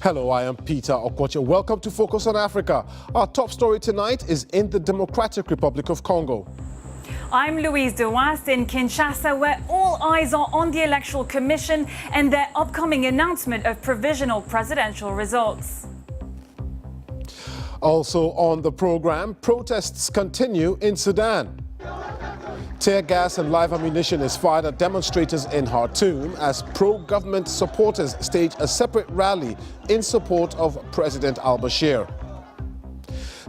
Hello, I am Peter Okwoche. Welcome to Focus on Africa. Our top story tonight is in the Democratic Republic of Congo. I'm Louise Dewast in Kinshasa, where all eyes are on the Electoral Commission and their upcoming announcement of provisional presidential results. Also on the program, protests continue in Sudan. Tear gas and live ammunition is fired at demonstrators in Khartoum as pro-government supporters stage a separate rally in support of President al-Bashir.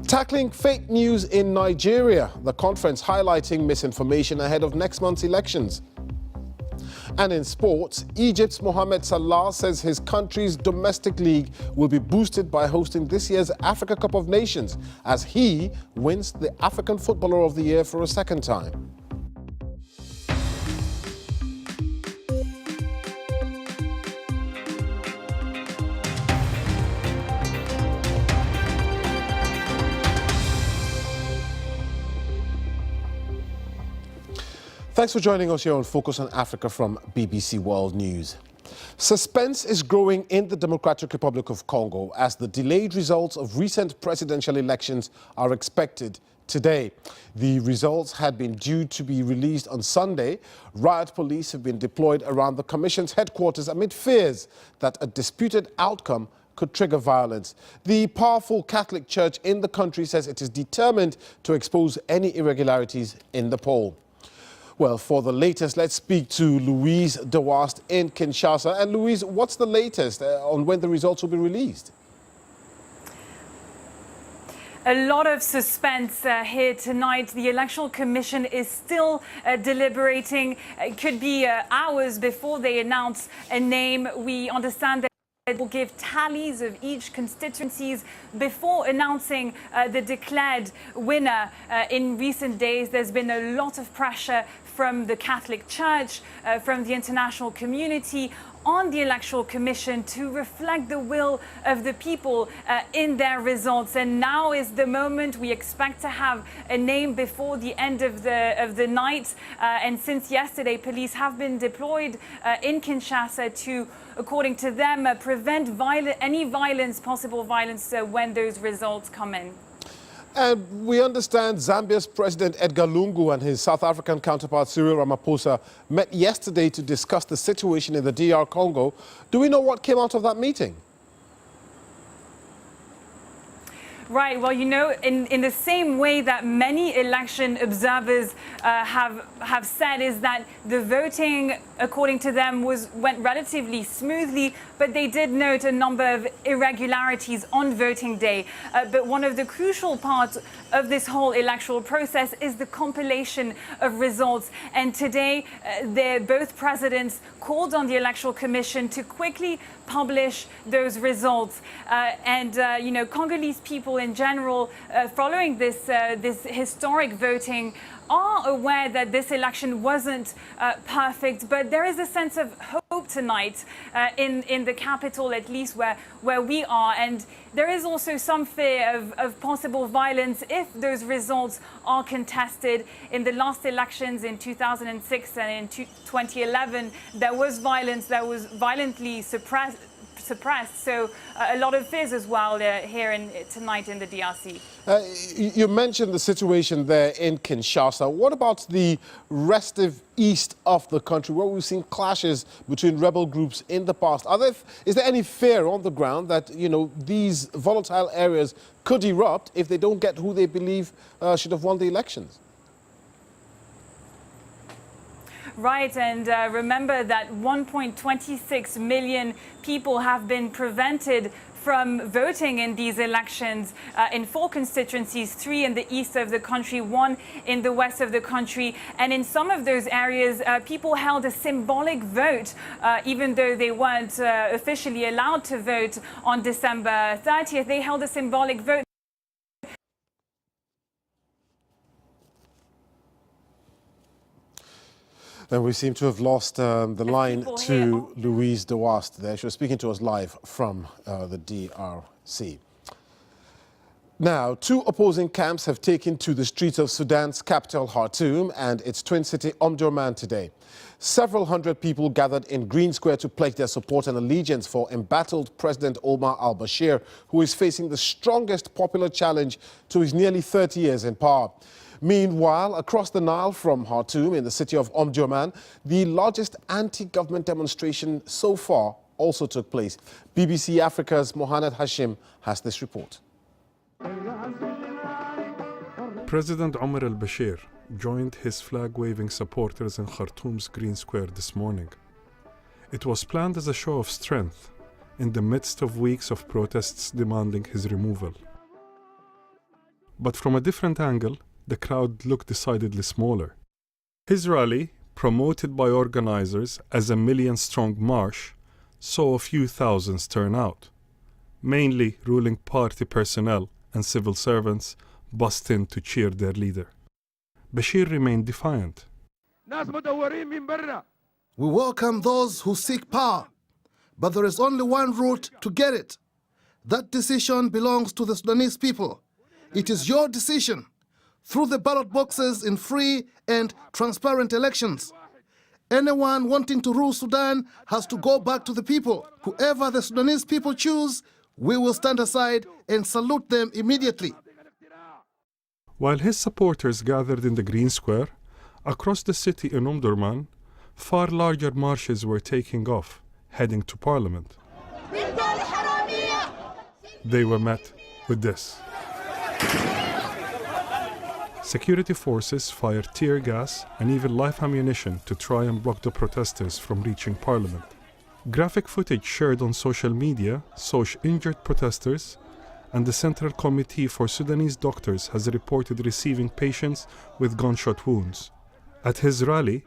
Tackling fake news in Nigeria, the conference highlighting misinformation ahead of next month's elections. And in sports, Egypt's Mohamed Salah says his country's domestic league will be boosted by hosting this year's Africa Cup of Nations as he wins the African Footballer of the Year for a second time. Thanks for joining us here on Focus on Africa from BBC World News. Suspense is growing in the Democratic Republic of Congo as the delayed results of recent presidential elections are expected today. The results had been due to be released on Sunday. Riot police have been deployed around the Commission's headquarters amid fears that a disputed outcome could trigger violence. The powerful Catholic Church in the country says it is determined to expose any irregularities in the poll. Well, for the latest, let's speak to Louise Dewast in Kinshasa. And Louise, what's the latest on when the results will be released? A lot of suspense here tonight. The Electoral Commission is still deliberating. It could be hours before they announce a name. We understand that it will give tallies of each constituencies before announcing the declared winner. In recent days, there's been a lot of pressure from the Catholic Church, from the international community on the Electoral Commission to reflect the will of the people in their results. And now is the moment. We expect to have a name before the end of the night. And since yesterday, police have been deployed in Kinshasa to, according to them, prevent any violence, possible violence, when those results come in. And we understand Zambia's President Edgar Lungu and his South African counterpart Cyril Ramaphosa met yesterday to discuss the situation in the DR Congo. Do we know what came out of that meeting? Right. Well, you know, in the same way that many election observers have said, is that the voting, according to them, went relatively smoothly, but they did note a number of irregularities on voting day. But one of the crucial parts of this whole electoral process is the compilation of results. And today, both presidents called on the Electoral Commission to quickly publish those results. You know, Congolese people in general, following this historic voting, are aware that this election wasn't perfect, but there is a sense of hope tonight in the capital, at least where we are. And there is also some fear of possible violence if those results are contested. In the last elections in 2006 and in 2011, there was violence that was violently suppressed. So a lot of fears as well here tonight in the DRC. You mentioned the situation there in Kinshasa. What about the restive east of the country, where we've seen clashes between rebel groups in the past? Is there any fear on the ground that, you know, these volatile areas could erupt if they don't get who they believe should have won the elections? Right, and remember that 1.26 million people have been prevented from voting in these elections in 4 constituencies, 3 in the east of the country, 1 in the west of the country. And in some of those areas, people held a symbolic vote, even though they weren't officially allowed to vote on December 30th. They held a symbolic vote. And we seem to have lost the line to Louise Dewast there. She was speaking to us live from the DRC. Now, two opposing camps have taken to the streets of Sudan's capital, Khartoum, and its twin city, Omdurman, today. Several hundred people gathered in Green Square to pledge their support and allegiance for embattled President Omar al-Bashir, who is facing the strongest popular challenge to his nearly 30 years in power. Meanwhile, across the Nile from Khartoum in the city of Omdurman, the largest anti-government demonstration so far also took place. BBC Africa's Mohamed Hashim has this report. President Omar al-Bashir joined his flag-waving supporters in Khartoum's Green Square this morning. It was planned as a show of strength in the midst of weeks of protests demanding his removal. But from a different angle, the crowd looked decidedly smaller. His rally, promoted by organizers as a million-strong march, saw a few thousands turn out. Mainly ruling party personnel and civil servants bussed in to cheer their leader. Bashir remained defiant. We welcome those who seek power, but there is only one route to get it. That decision belongs to the Sudanese people. It is your decision, through the ballot boxes in free and transparent elections. Anyone wanting to rule Sudan has to go back to the people. Whoever the Sudanese people choose, we will stand aside and salute them immediately. While his supporters gathered in the Green Square, across the city in Omdurman, far larger marches were taking off, heading to Parliament. They were met with this. Security forces fired tear gas and even live ammunition to try and block the protesters from reaching Parliament. Graphic footage shared on social media shows injured protesters, and the Central Committee for Sudanese Doctors has reported receiving patients with gunshot wounds. At his rally,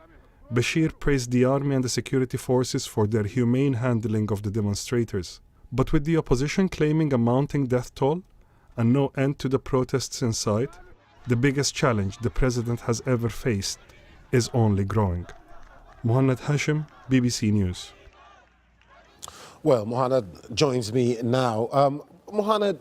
Bashir praised the army and the security forces for their humane handling of the demonstrators. But with the opposition claiming a mounting death toll and no end to the protests in sight, the biggest challenge the president has ever faced is only growing. Mohamed Hashim, BBC News. Well, Mohamed joins me now. Mohamed,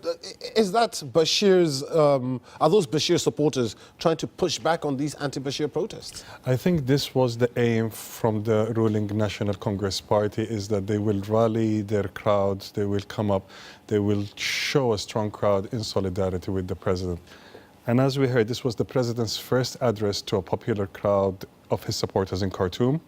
is that Bashir's, are those Bashir supporters trying to push back on these anti-Bashir protests? I think this was the aim from the ruling National Congress Party, is that they will rally their crowds, they will come up, they will show a strong crowd in solidarity with the president. And as we heard, this was the president's first address to a popular crowd of his supporters in Khartoum.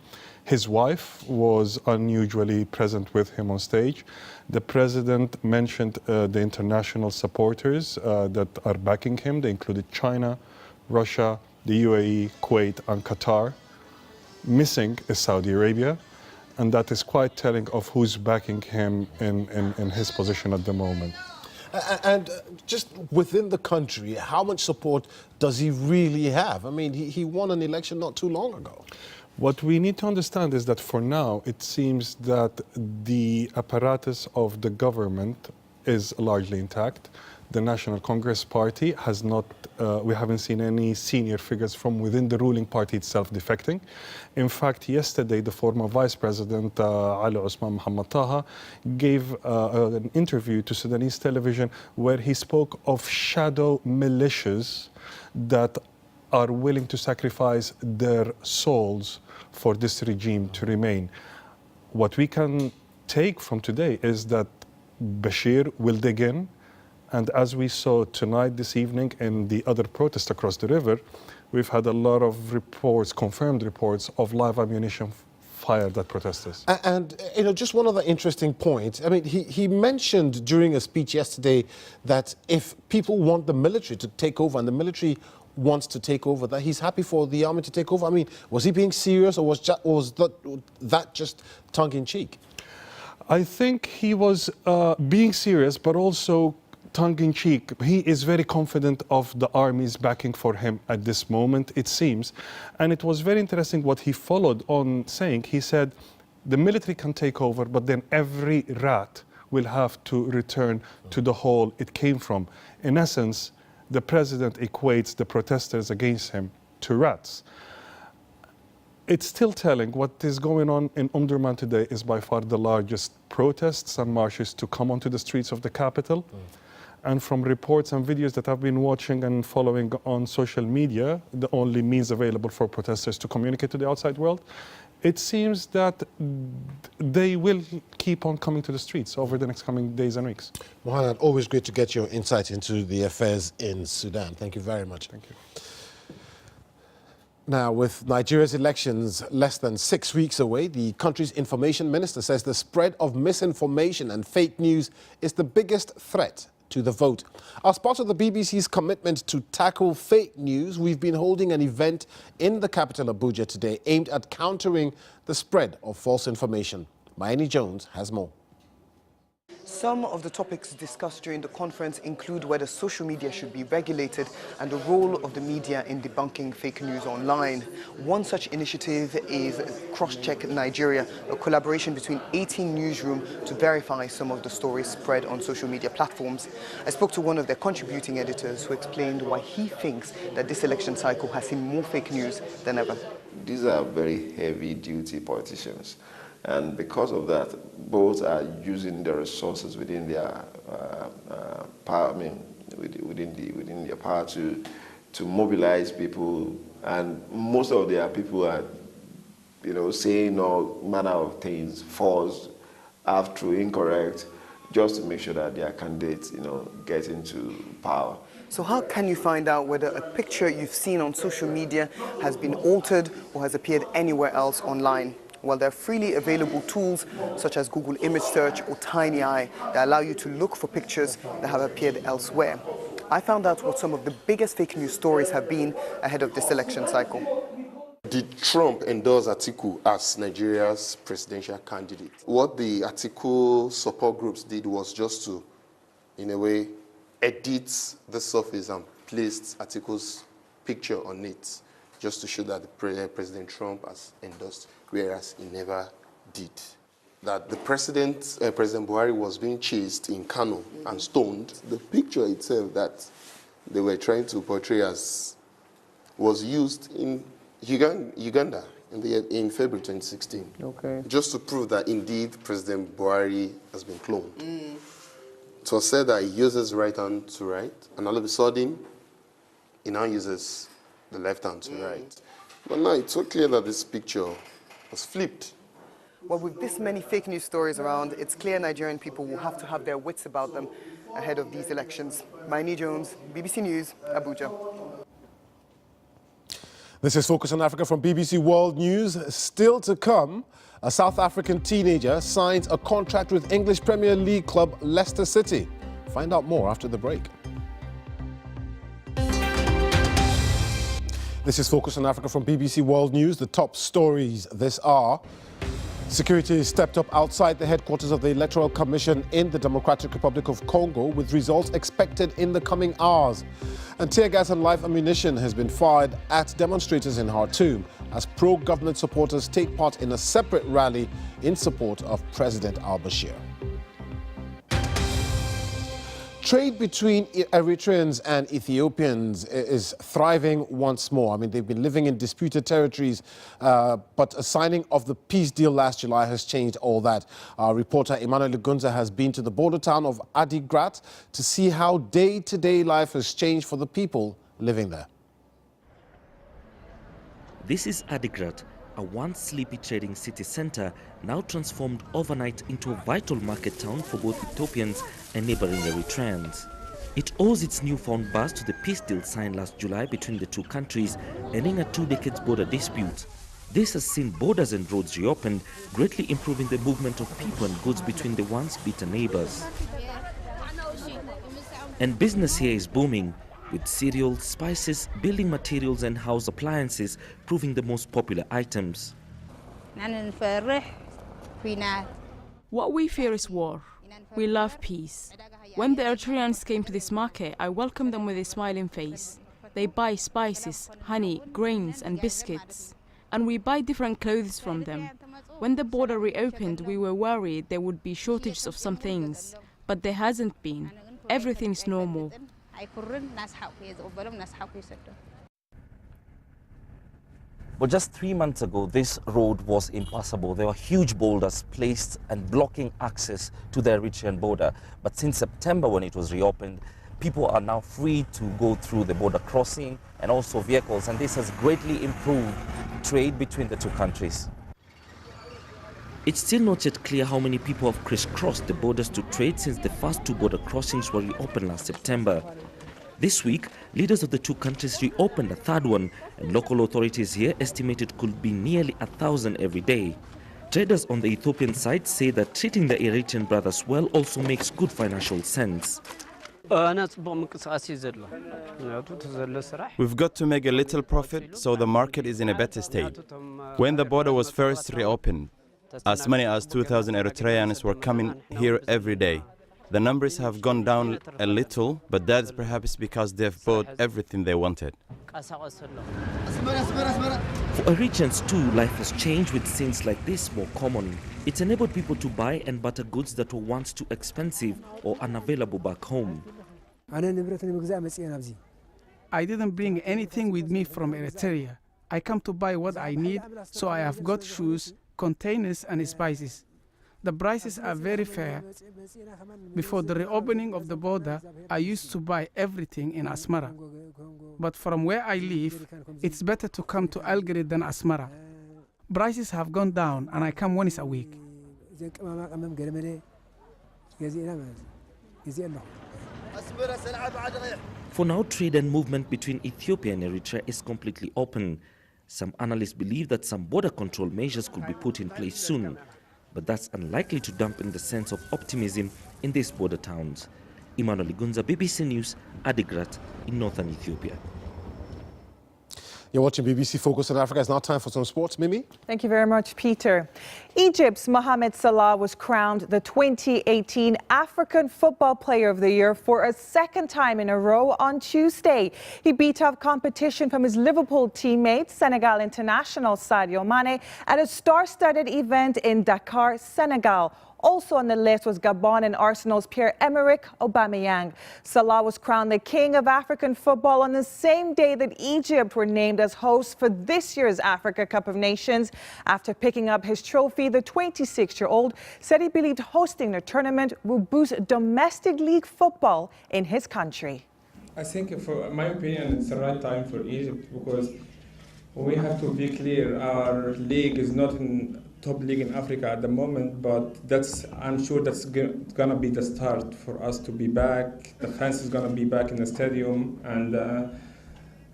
His wife was unusually present with him on stage. The president mentioned the international supporters that are backing him. They included China, Russia, the UAE, Kuwait, and Qatar. Missing is Saudi Arabia, and that is quite telling of who's backing him in his position at the moment. And just within the country, how much support does he really have? I mean, he won an election not too long ago. What we need to understand is that for now, it seems that the apparatus of the government is largely intact. The National Congress Party has not, we haven't seen any senior figures from within the ruling party itself defecting. In fact, yesterday, the former Vice President, Ali Osman Muhammad Taha, gave an interview to Sudanese television where he spoke of shadow militias that are willing to sacrifice their souls for this regime to remain. What we can take from today is that Bashir will dig in, and as we saw tonight, this evening, in the other protest across the river, we've had a lot of reports, confirmed reports, of live ammunition fired at protesters. And you know, just one other interesting point. I mean, he mentioned during a speech yesterday that if people want the military to take over, and the military wants to take over, that he's happy for the army to take over. I mean, was he being serious, or was that just tongue-in-cheek? I think he was being serious, but also tongue-in-cheek. He is very confident of the army's backing for him at this moment, it seems. And it was very interesting what he followed on saying. He said, the military can take over, but then every rat will have to return to the hole it came from. In essence, the president equates the protesters against him to rats. It's still telling. What is going on in Omdurman today is by far the largest protests and marches to come onto the streets of the capital. And from reports and videos that I've been watching and following on social media, the only means available for protesters to communicate to the outside world, it seems that they will keep on coming to the streets over the next coming days and weeks. Mohamed, always great to get your insight into the affairs in Sudan. Thank you very much. Thank you. Now, with Nigeria's elections less than 6 weeks away, the country's information minister says the spread of misinformation and fake news is the biggest threat to the vote. As part of the BBC's commitment to tackle fake news, we've been holding an event in the capital, Abuja, today aimed at countering the spread of false information. Mayeni Jones has more. Some of the topics discussed during the conference include whether social media should be regulated and the role of the media in debunking fake news online. One such initiative is Cross-Check Nigeria, a collaboration between 18 newsrooms to verify some of the stories spread on social media platforms. I spoke to one of their contributing editors who explained why he thinks that this election cycle has seen more fake news than ever. These are very heavy-duty politicians. And because of that, both are using the resources within their power. Within their power to mobilize people, and most of their people are, saying all manner of things, false, half true, incorrect, just to make sure that their candidates, get into power. So how can you find out whether a picture you've seen on social media has been altered or has appeared anywhere else online? Well, there are freely available tools such as Google Image Search or TinyEye that allow you to look for pictures that have appeared elsewhere. I found out what some of the biggest fake news stories have been ahead of this election cycle. Did Trump endorse Atiku as Nigeria's presidential candidate? What the Atiku support groups did was just to, in a way, edit the surface and placed Atiku's picture on it, just to show that President Trump has endorsed, whereas he never did. That the President Buhari was being chased in Kano and stoned. The picture itself that they were trying to portray as was used in Uganda in February 2016. Okay. Just to prove that indeed President Buhari has been cloned. It was said that he uses right hand to write, and all of a sudden, he now uses the left hand to write. But now it's so clear that this picture was flipped. Well, with this many fake news stories around, it's clear Nigerian people will have to have their wits about them ahead of these elections. Mayeni Jones, BBC News, Abuja. This is Focus on Africa from BBC World News. Still to come, a South African teenager signs a contract with English Premier League club Leicester City. Find out more after the break. This is Focus on Africa from BBC World News. The top stories this hour. Security stepped up outside the headquarters of the Electoral Commission in the Democratic Republic of Congo, with results expected in the coming hours. And tear gas and live ammunition has been fired at demonstrators in Khartoum as pro-government supporters take part in a separate rally in support of President al-Bashir. Trade between Eritreans and Ethiopians is thriving once more. I mean, they've been living in disputed territories, but a signing of the peace deal last July has changed all that. Our reporter Emmanuel Lugunza has been to the border town of Adigrat to see how day-to-day life has changed for the people living there. This is Adigrat, a once sleepy trading city center, now transformed overnight into a vital market town for both Ethiopians and neighboring Eritreans. It owes its newfound buzz to the peace deal signed last July between the two countries, ending a 2 decades border dispute. This has seen borders and roads reopened, greatly improving the movement of people and goods between the once bitter neighbors. And business here is booming, with cereals, spices, building materials and house appliances proving the most popular items. What we fear is war. We love peace. When the Eritreans came to this market, I welcomed them with a smiling face. They buy spices, honey, grains and biscuits. And we buy different clothes from them. When the border reopened, we were worried there would be shortages of some things. But there hasn't been. Everything's normal. But just 3 months ago, this road was impassable. There were huge boulders placed and blocking access to the Eritrean border. But since September, when it was reopened, people are now free to go through the border crossing and also vehicles. And this has greatly improved trade between the two countries. It's still not yet clear how many people have crisscrossed the borders to trade since the first two border crossings were reopened last September. This week, leaders of the two countries reopened a third one, and local authorities here estimate it could be nearly 1,000 every day. Traders on the Ethiopian side say that treating the Eritrean brothers well also makes good financial sense. We've got to make a little profit, so the market is in a better state. When the border was first reopened, as many as 2,000 Eritreans were coming here every day. The numbers have gone down a little, but that's perhaps because they've bought everything they wanted. For Eritreans too, life has changed with things like this more common. It's enabled people to buy and barter goods that were once too expensive or unavailable back home. I didn't bring anything with me from Eritrea. I come to buy what I need, so I have got shoes, containers and spices. The prices are very fair. Before the reopening of the border, I used to buy everything in Asmara. But from where I live, it's better to come to Algeria than Asmara. Prices have gone down and I come once a week. For now, trade and movement between Ethiopia and Eritrea is completely open. Some analysts believe that some border control measures could be put in place soon. But that's unlikely to dampen the sense of optimism in these border towns. Emmanuel Igunza, BBC News, Adigrat in northern Ethiopia. You're watching BBC Focus on Africa. It's now time for some sports. Mimi? Thank you very much, Peter. Egypt's Mohamed Salah was crowned the 2018 African Football Player of the Year for a second time in a row on Tuesday. He beat out competition from his Liverpool teammate, Senegal international Sadio Mane, at a star-studded event in Dakar, Senegal. Also on the list was Gabon and Arsenal's Pierre-Emerick Aubameyang. Salah was crowned the King of African football on the same day that Egypt were named as hosts for this year's Africa Cup of Nations. After picking up his trophy, the 26-year-old said he believed hosting the tournament will boost domestic league football in his country. I think, for my opinion, it's the right time for Egypt because we have to be clear, our league is not in top league in Africa at the moment, but I'm sure that's gonna be the start for us to be back. The fans is gonna be back in the stadium, and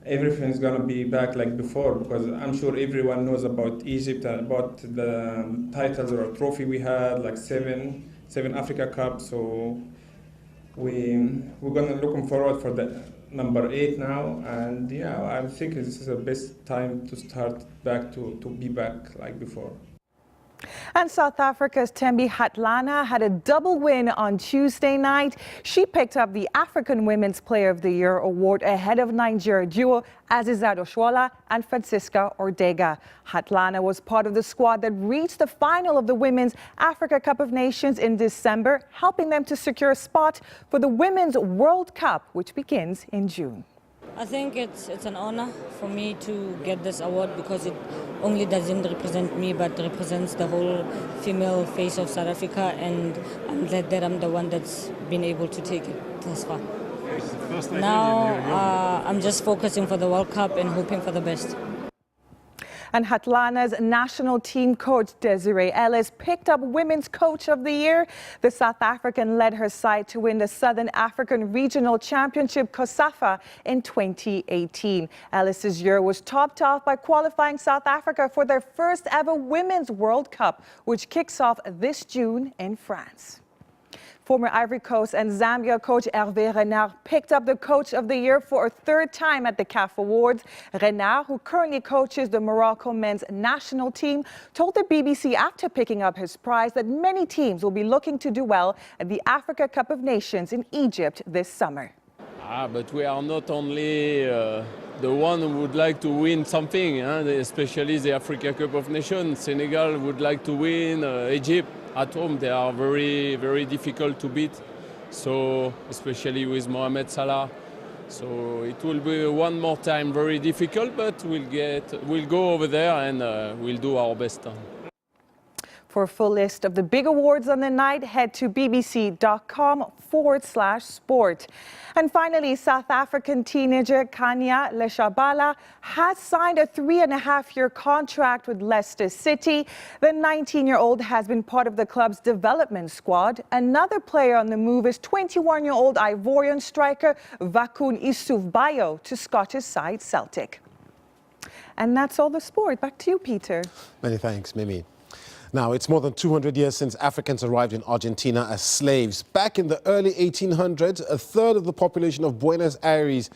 everything's gonna be back like before, because I'm sure everyone knows about Egypt and about the titles or trophy we had, like seven Africa Cups. So we're gonna looking forward for the number 8 now, and yeah, I think this is the best time to start back to be back like before. And South Africa's Thembi Kgatlana had a double win on Tuesday night. She picked up the African Women's Player of the Year award ahead of Nigeria duo Azizat Oshoala and Francisca Ordega. Kgatlana was part of the squad that reached the final of the Women's Africa Cup of Nations in December, helping them to secure a spot for the Women's World Cup, which begins in June. I think it's an honor for me to get this award because it only doesn't represent me but represents the whole female face of South Africa, and I'm glad that I'm the one that's been able to take it thus far. Now I'm just focusing for the World Cup and hoping for the best. And Kgatlana's national team coach Desiree Ellis picked up Women's Coach of the Year. The South African led her side to win the Southern African Regional Championship COSAFA in 2018. Ellis's year was topped off by qualifying South Africa for their first ever Women's World Cup, which kicks off this June in France. Former Ivory Coast and Zambia coach Hervé Renard picked up the Coach of the Year for a third time at the CAF Awards. Renard, who currently coaches the Morocco men's national team, told the BBC after picking up his prize that many teams will be looking to do well at the Africa Cup of Nations in Egypt this summer. But we are not only the one who would like to win something, especially the Africa Cup of Nations. Senegal would like to win, Egypt. At home, they are very, very difficult to beat. So, especially with Mohamed Salah. So it will be one more time very difficult, but we'll go over there and we'll do our best. For a full list of the big awards on the night, head to bbc.com/sport. And finally, South African teenager Kanya Leshabala has signed a 3.5-year contract with Leicester City. The 19-year-old has been part of the club's development squad. Another player on the move is 21-year-old Ivorian striker Vakun Issoufbayo to Scottish side Celtic. And that's all the sport. Back to you, Peter. Many thanks, Mimi. Now, it's more than 200 years since Africans arrived in Argentina as slaves. Back in the early 1800s, a third of the population of Buenos Aires,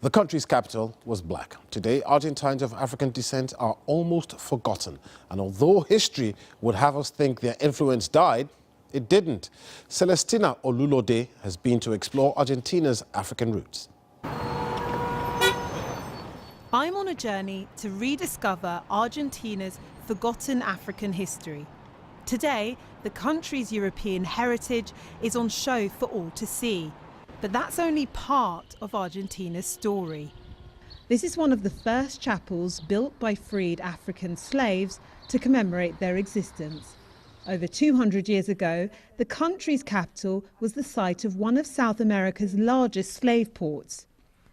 the country's capital, was black. Today, Argentines of African descent are almost forgotten. And although history would have us think their influence died, it didn't. Celestina Olulode has been to explore Argentina's African roots. I'm on a journey to rediscover Argentina's forgotten African history. Today, the country's European heritage is on show for all to see. But that's only part of Argentina's story. This is one of the first chapels built by freed African slaves to commemorate their existence. Over 200 years ago, the country's capital was the site of one of South America's largest slave ports.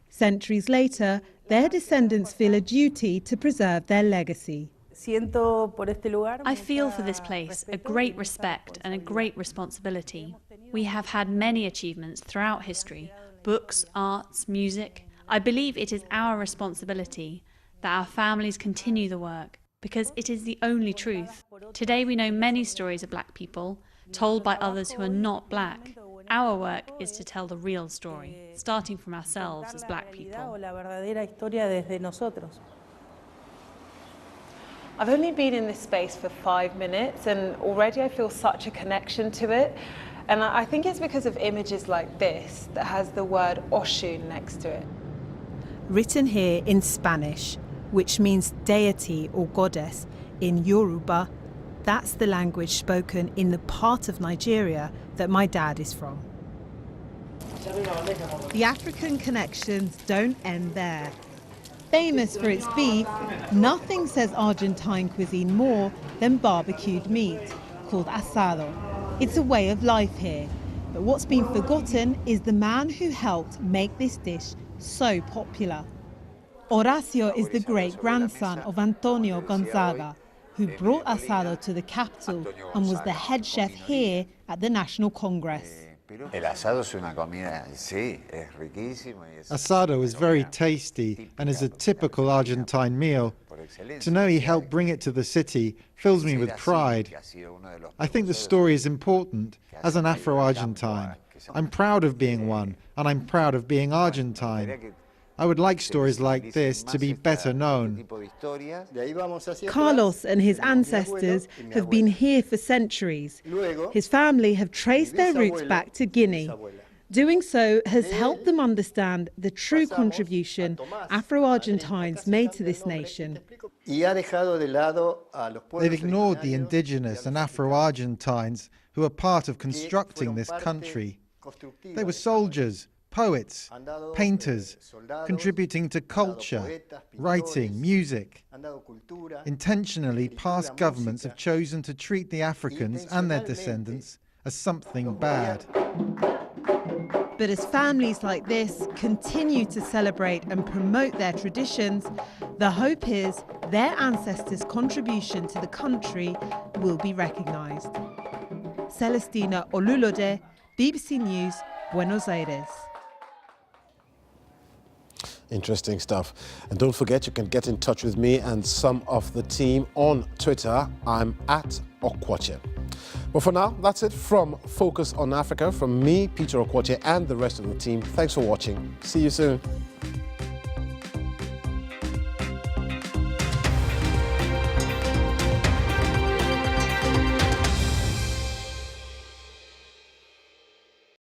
Centuries later, their descendants feel a duty to preserve their legacy. I feel for this place a great respect and a great responsibility. We have had many achievements throughout history, books, arts, music. I believe it is our responsibility that our families continue the work, because it is the only truth. Today we know many stories of black people, told by others who are not black. Our work is to tell the real story, starting from ourselves as black people. I've only been in this space for 5 minutes and already I feel such a connection to it. And I think it's because of images like this that has the word Oshun next to it. Written here in Spanish, which means deity or goddess, in Yoruba, that's the language spoken in the part of Nigeria that my dad is from. The African connections don't end there. Famous for its beef, nothing says Argentine cuisine more than barbecued meat, called asado. It's a way of life here. But what's been forgotten is the man who helped make this dish so popular. Horacio is the great-grandson of Antonio Gonzaga, who brought asado to the capital and was the head chef here at the National Congress. Asado is very tasty and is a typical Argentine meal. To know he helped bring it to the city fills me with pride. I think the story is important as an Afro-Argentine. I'm proud of being one, and I'm proud of being Argentine. I would like stories like this to be better known. Carlos and his ancestors have been here for centuries. His family have traced their roots back to Guinea. Doing so has helped them understand the true contribution Afro-Argentines made to this nation. They've ignored the indigenous and Afro-Argentines who are part of constructing this country. They were soldiers, poets, painters, contributing to culture, writing, music. Intentionally, past governments have chosen to treat the Africans and their descendants as something bad. But as families like this continue to celebrate and promote their traditions, the hope is their ancestors' contribution to the country will be recognised. Celestina Olulode, BBC News, Buenos Aires. Interesting stuff. And don't forget, you can get in touch with me and some of the team on Twitter. I'm at Okwache. But for now, that's it from Focus on Africa. From me, Peter Okwache, and the rest of the team. Thanks for watching. See you soon.